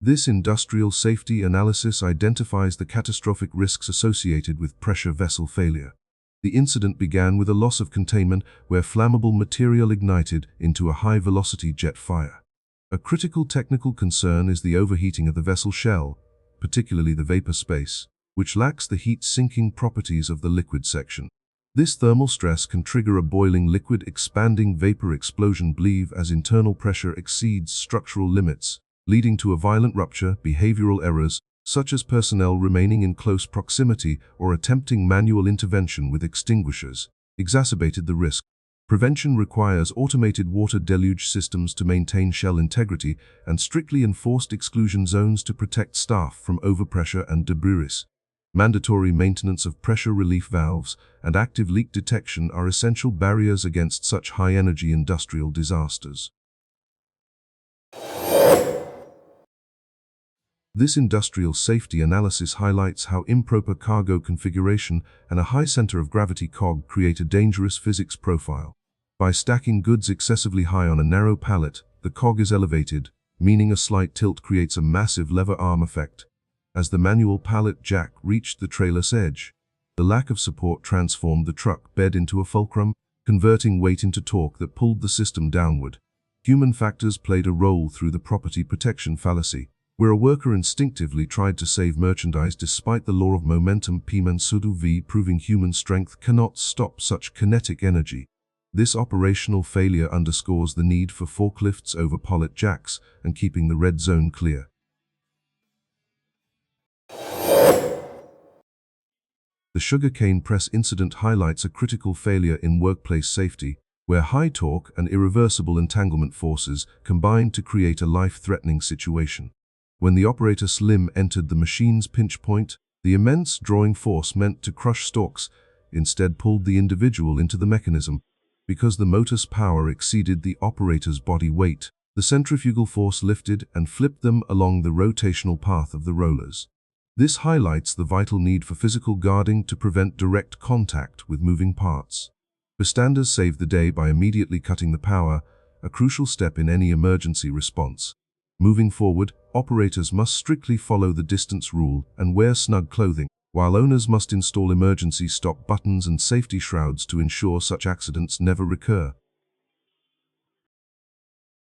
This industrial safety analysis identifies the catastrophic risks associated with pressure vessel failure. The incident began with a loss of containment where flammable material ignited into a high-velocity jet fire. A critical technical concern is the overheating of the vessel shell, particularly the vapor space, which lacks the heat-sinking properties of the liquid section. This thermal stress can trigger a boiling liquid expanding vapor explosion bleave as internal pressure exceeds structural limits, leading to a violent rupture. Behavioral errors, such as personnel remaining in close proximity or attempting manual intervention with extinguishers, exacerbated the risk. Prevention requires automated water deluge systems to maintain shell integrity and strictly enforced exclusion zones to protect staff from overpressure and debris. Mandatory maintenance of pressure relief valves and active leak detection are essential barriers against such high-energy industrial disasters. This industrial safety analysis highlights how improper cargo configuration and a high center of gravity cog create a dangerous physics profile. By stacking goods excessively high on a narrow pallet, the cog is elevated, meaning a slight tilt creates a massive lever arm effect. As the manual pallet jack reached the trailer's edge, the lack of support transformed the truck bed into a fulcrum, converting weight into torque that pulled the system downward. Human factors played a role through the property protection fallacy, where a worker instinctively tried to save merchandise despite the law of momentum P-man-sudu v proving human strength cannot stop such kinetic energy. This operational failure underscores the need for forklifts over pallet jacks and keeping the red zone clear. The sugarcane press incident highlights a critical failure in workplace safety, where high torque and irreversible entanglement forces combined to create a life-threatening situation. When the operator's limb entered the machine's pinch point, the immense drawing force meant to crush stalks instead pulled the individual into the mechanism. Because the motor's power exceeded the operator's body weight, the centrifugal force lifted and flipped them along the rotational path of the rollers. This highlights the vital need for physical guarding to prevent direct contact with moving parts. Bystanders saved the day by immediately cutting the power, a crucial step in any emergency response. Moving forward, operators must strictly follow the distance rule and wear snug clothing, while owners must install emergency stop buttons and safety shrouds to ensure such accidents never recur.